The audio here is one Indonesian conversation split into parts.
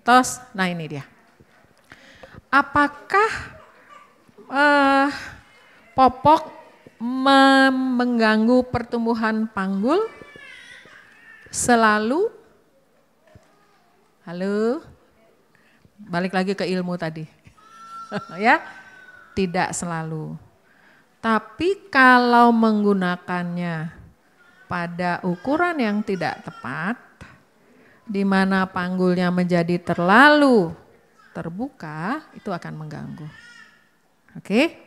mitos. Nah ini dia. Apakah popok mengganggu pertumbuhan panggul selalu? Halo? Balik lagi ke ilmu tadi. Ya, tidak selalu. Tapi kalau menggunakannya pada ukuran yang tidak tepat, di mana panggulnya menjadi terlalu terbuka, itu akan mengganggu. Oke,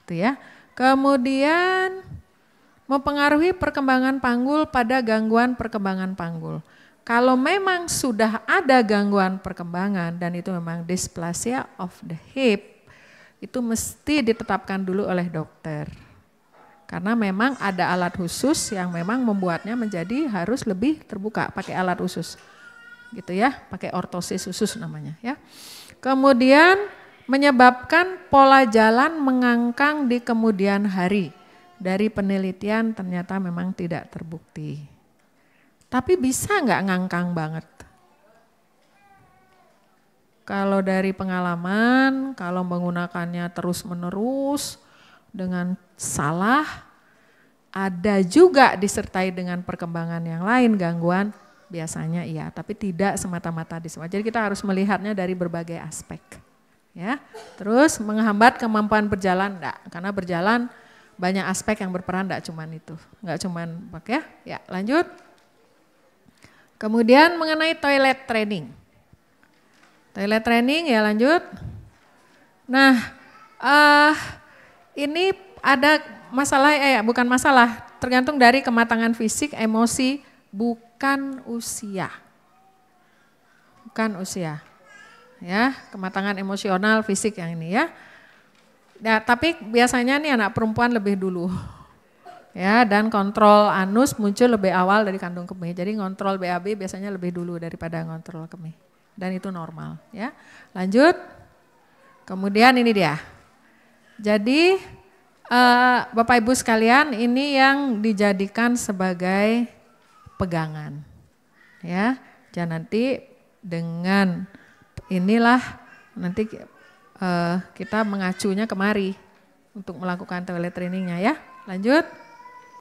itu ya. Kemudian mempengaruhi perkembangan panggul pada gangguan perkembangan panggul. Kalau memang sudah ada gangguan perkembangan dan itu memang dysplasia of the hip, itu mesti ditetapkan dulu oleh dokter. Karena memang ada alat khusus yang memang membuatnya menjadi harus lebih terbuka, pakai alat khusus. Gitu ya, pakai ortosis khusus namanya ya. Kemudian menyebabkan pola jalan mengangkang di kemudian hari. Dari penelitian ternyata memang tidak terbukti. Tapi bisa nggak ngangkang banget? Kalau dari pengalaman, kalau menggunakannya terus-menerus dengan salah, ada juga disertai dengan perkembangan yang lain, gangguan, biasanya iya, tapi tidak semata-mata disebabkan. Jadi kita harus melihatnya dari berbagai aspek. Ya, terus menghambat kemampuan berjalan, enggak, karena berjalan banyak aspek yang berperan, enggak cuman itu, enggak cuman ya. Ya, lanjut. Kemudian mengenai toilet training. Toilet training ya lanjut. Nah, ini ada masalah, bukan masalah, tergantung dari kematangan fisik, emosi, bukan usia. Bukan usia. Ya, kematangan emosional, fisik yang ini ya. Ya, tapi biasanya nih anak perempuan lebih dulu. Ya, dan kontrol anus muncul lebih awal dari kandung kemih. Jadi kontrol BAB biasanya lebih dulu daripada kontrol kemih. Dan itu normal ya. Lanjut. Kemudian ini dia. Jadi Bapak Ibu sekalian, ini yang dijadikan sebagai pegangan. Ya. Dan nanti dengan inilah nanti kita mengacunya kemari untuk melakukan toilet trainingnya ya. Lanjut.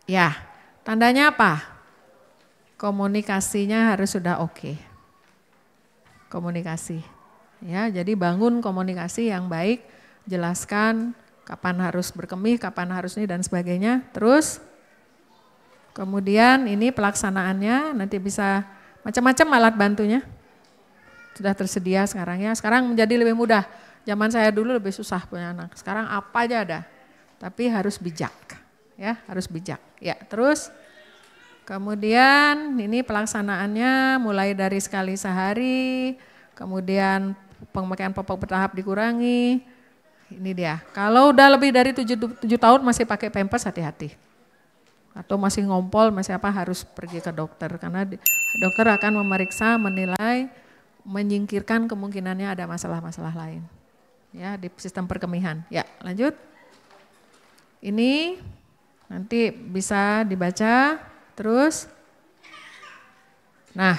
Ya, tandanya apa? Komunikasinya harus sudah oke. Komunikasi. Ya, jadi bangun komunikasi yang baik, jelaskan kapan harus berkemih, kapan harus ini dan sebagainya. Terus kemudian ini pelaksanaannya nanti bisa macam-macam alat bantunya. Sudah tersedia sekarang ya. Sekarang menjadi lebih mudah. Zaman saya dulu lebih susah punya anak. Sekarang apa aja ada. Tapi harus bijak. Ya, harus bijak. Ya, terus kemudian ini pelaksanaannya mulai dari sekali sehari, kemudian pemakaian popok bertahap dikurangi. Ini dia. Kalau udah lebih dari 7 tahun masih pakai pampers, hati-hati. Atau masih ngompol, masih apa, harus pergi ke dokter karena dokter akan memeriksa, menilai, menyingkirkan kemungkinannya ada masalah-masalah lain. Ya, di sistem perkemihan. Ya, lanjut. Ini nanti bisa dibaca terus. Nah,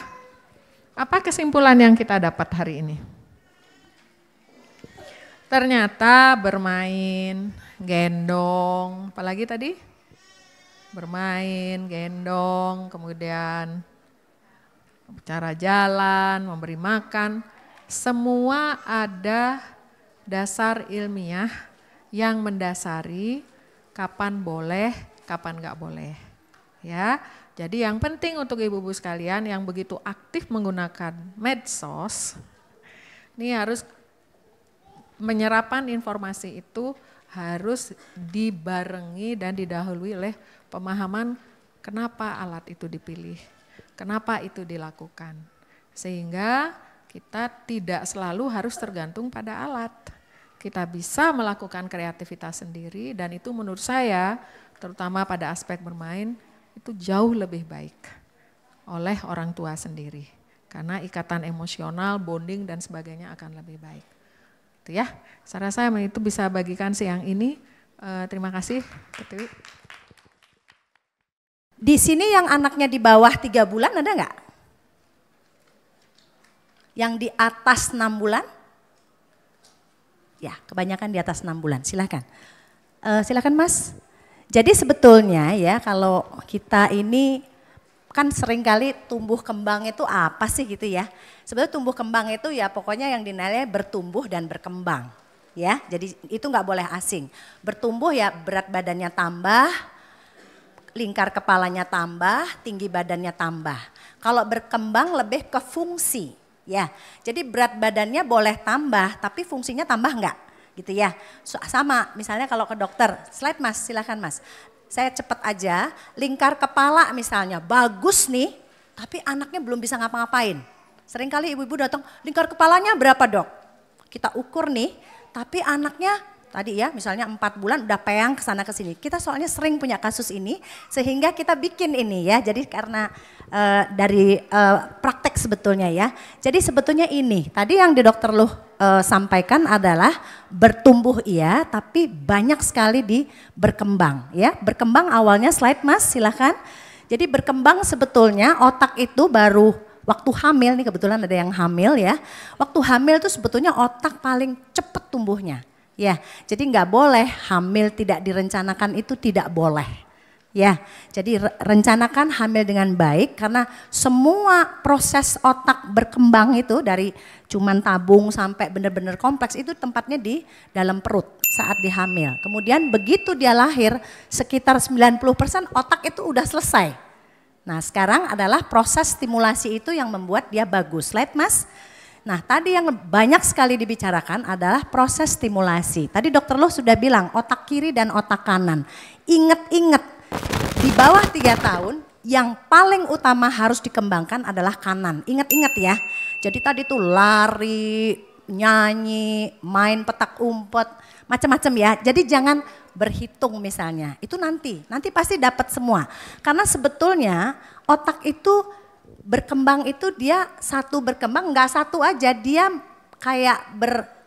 apa kesimpulan yang kita dapat hari ini? Ternyata bermain, gendong, apalagi tadi? Bermain, gendong, kemudian cara jalan, memberi makan, semua ada dasar ilmiah yang mendasari kapan boleh, kapan nggak boleh. Ya, jadi yang penting untuk ibu-ibu sekalian yang begitu aktif menggunakan medsos, ini harus menyerapan informasi itu harus dibarengi dan didahului oleh pemahaman kenapa alat itu dipilih, kenapa itu dilakukan. Sehingga kita tidak selalu harus tergantung pada alat. Kita bisa melakukan kreativitas sendiri dan itu menurut saya terutama pada aspek bermain itu jauh lebih baik oleh orang tua sendiri. Karena ikatan emosional, bonding dan sebagainya akan lebih baik. Itu ya, saya rasa itu bisa bagikan siang ini. Terima kasih. Di sini yang anaknya di bawah 3 bulan ada nggak? Yang di atas 6 bulan? Ya, kebanyakan di atas 6 bulan. Silakan. Silakan Mas. Jadi sebetulnya ya kalau kita ini kan seringkali tumbuh kembang itu apa sih gitu ya. Sebetulnya tumbuh kembang itu ya pokoknya yang dinilai bertumbuh dan berkembang. Ya, jadi itu nggak boleh asing. Bertumbuh ya berat badannya tambah, lingkar kepalanya tambah, tinggi badannya tambah. Kalau berkembang lebih ke fungsi, ya. Jadi berat badannya boleh tambah, tapi fungsinya tambah enggak, gitu ya. Sama, misalnya kalau ke dokter, slide Mas, silakan Mas. Saya cepet aja, lingkar kepala misalnya bagus nih, tapi anaknya belum bisa ngapa-ngapain. Seringkali ibu-ibu datang, lingkar kepalanya berapa dok? Kita ukur nih, tapi anaknya tadi ya misalnya 4 bulan udah peyang kesana kesini. Kita soalnya sering punya kasus ini sehingga kita bikin ini ya. Jadi karena dari praktek sebetulnya ya. Jadi sebetulnya ini tadi yang di dokter Luh sampaikan adalah bertumbuh iya tapi banyak sekali di berkembang ya. Berkembang awalnya slide Mas silahkan. Jadi berkembang sebetulnya otak itu baru waktu hamil nih kebetulan ada yang hamil ya. Waktu hamil itu sebetulnya otak paling cepat tumbuhnya. Ya, jadi nggak boleh hamil tidak direncanakan itu tidak boleh. Ya, jadi rencanakan hamil dengan baik karena semua proses otak berkembang itu dari cuman tabung sampai benar-benar kompleks itu tempatnya di dalam perut saat dihamil. Kemudian begitu dia lahir sekitar 90% otak itu udah selesai. Nah sekarang adalah proses stimulasi itu yang membuat dia bagus. Slide Mas. Nah tadi yang banyak sekali dibicarakan adalah proses stimulasi. Tadi dokter Luh sudah bilang otak kiri dan otak kanan. Ingat-ingat di bawah 3 tahun yang paling utama harus dikembangkan adalah kanan. Ingat-ingat ya. Jadi tadi tuh lari, nyanyi, main petak umpet, macam-macam ya. Jadi jangan berhitung misalnya. Itu nanti pasti dapat semua. Karena sebetulnya otak itu berkembang itu dia satu berkembang enggak satu aja dia kayak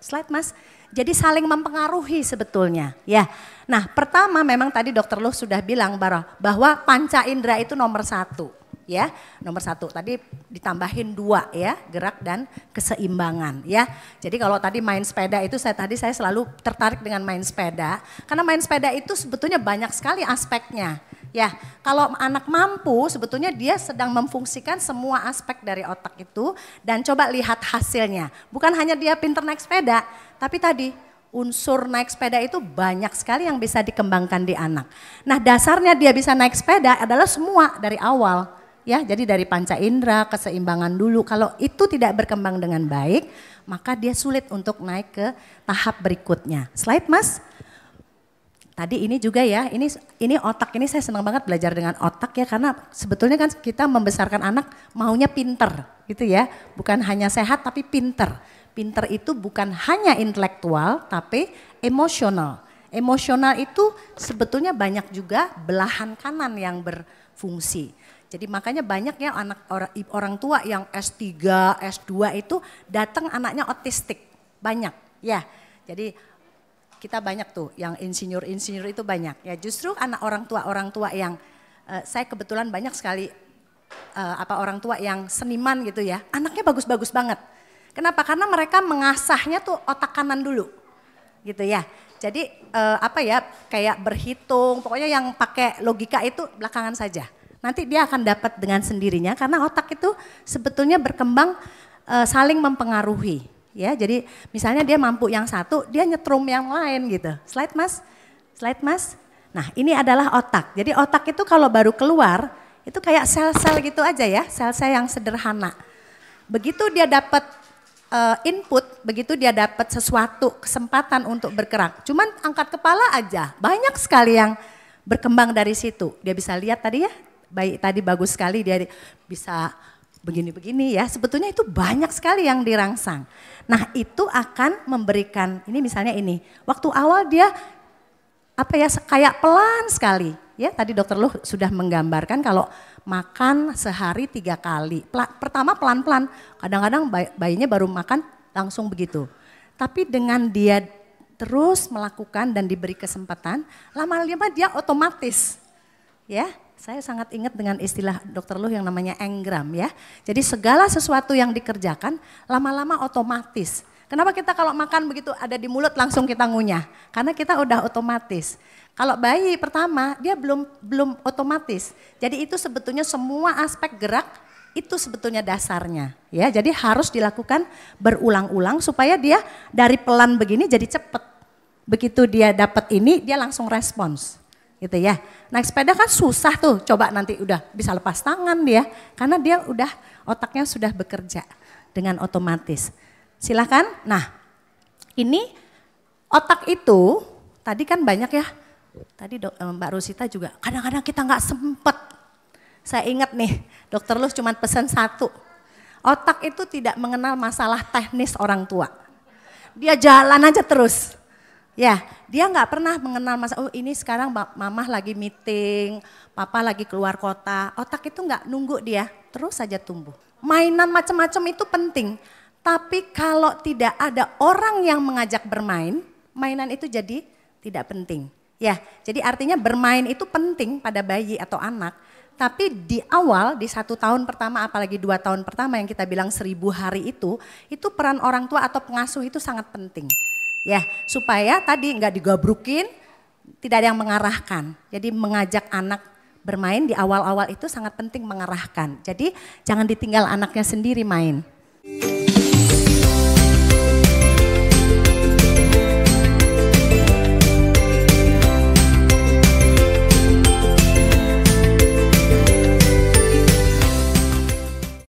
slide Mas. Jadi saling mempengaruhi sebetulnya ya. Nah pertama memang tadi dokter Luh sudah bilang bahwa panca indera itu nomor 1 ya. Nomor 1 tadi ditambahin 2 ya gerak dan keseimbangan ya. Jadi kalau tadi main sepeda itu saya selalu tertarik dengan main sepeda. Karena main sepeda itu sebetulnya banyak sekali aspeknya. Ya, kalau anak mampu sebetulnya dia sedang memfungsikan semua aspek dari otak itu dan coba lihat hasilnya. Bukan hanya dia pinter naik sepeda, tapi tadi unsur naik sepeda itu banyak sekali yang bisa dikembangkan di anak. Nah dasarnya dia bisa naik sepeda adalah semua dari awal. Ya, jadi dari panca indera, keseimbangan dulu. Kalau itu tidak berkembang dengan baik, maka dia sulit untuk naik ke tahap berikutnya. Slide Mas. Tadi ini juga ya, ini otak ini saya senang banget belajar dengan otak ya karena sebetulnya kan kita membesarkan anak maunya pinter gitu ya. Bukan hanya sehat tapi pinter. Pinter itu bukan hanya intelektual tapi emosional. Emosional itu sebetulnya banyak juga belahan kanan yang berfungsi. Jadi makanya banyak ya orang tua yang S3, S2 itu datang anaknya otistik. Banyak ya, jadi kita banyak tuh yang insinyur itu banyak ya justru anak orang tua yang saya kebetulan banyak sekali orang tua yang seniman gitu ya anaknya bagus-bagus banget. Kenapa? Karena mereka mengasahnya tuh otak kanan dulu gitu ya. Jadi kayak berhitung pokoknya yang pakai logika itu belakangan saja. Nanti dia akan dapat dengan sendirinya karena otak itu sebetulnya berkembang saling mempengaruhi. Ya, jadi misalnya dia mampu yang satu, dia nyetrum yang lain gitu. Slide Mas. Nah ini adalah otak. Jadi otak itu kalau baru keluar, itu kayak sel-sel gitu aja ya, sel-sel yang sederhana. Begitu dia dapat input, begitu dia dapat sesuatu, kesempatan untuk bergerak. Cuman angkat kepala aja, banyak sekali yang berkembang dari situ. Dia bisa lihat tadi ya, baik tadi bagus sekali dia bisa begini-begini ya, sebetulnya itu banyak sekali yang dirangsang. Nah itu akan memberikan, ini misalnya ini, waktu awal dia kayak pelan sekali. Ya tadi dokter Luh sudah menggambarkan kalau makan sehari 3 kali. Pertama pelan-pelan, kadang-kadang bayinya baru makan langsung begitu. Tapi dengan dia terus melakukan dan diberi kesempatan, lama-lama dia otomatis. Ya, Saya sangat ingat dengan istilah Dokter Luh yang namanya engram ya. Jadi segala sesuatu yang dikerjakan lama-lama otomatis. Kenapa kita kalau makan begitu ada di mulut langsung kita ngunyah? Karena kita udah otomatis. Kalau bayi pertama dia belum otomatis. Jadi itu sebetulnya semua aspek gerak itu sebetulnya dasarnya. Ya, jadi harus dilakukan berulang-ulang supaya dia dari pelan begini jadi cepet. Begitu dia dapat ini, dia langsung respons, gitu ya. Naik sepeda kan susah tuh, coba nanti udah bisa lepas tangan dia, karena dia udah otaknya sudah bekerja dengan otomatis. Silakan. Nah, ini otak itu tadi kan banyak ya. Tadi Mbak Rosita juga kadang-kadang kita nggak sempet. Saya ingat nih, Dokter Luh cuma pesan satu. Otak itu tidak mengenal masalah teknis orang tua. Dia jalan aja terus. Ya, dia nggak pernah mengenal oh ini sekarang mama lagi meeting, papa lagi keluar kota. Otak itu nggak nunggu dia, terus saja tumbuh. Mainan macam-macam itu penting, tapi kalau tidak ada orang yang mengajak bermain, mainan itu jadi tidak penting. Ya, jadi artinya bermain itu penting pada bayi atau anak. Tapi di awal, di 1 tahun pertama, apalagi 2 tahun pertama yang kita bilang 1000 hari itu peran orang tua atau pengasuh itu sangat penting. Ya, supaya tadi nggak digabrukin, tidak ada yang mengarahkan. Jadi mengajak anak bermain di awal-awal itu sangat penting mengarahkan. Jadi jangan ditinggal anaknya sendiri main.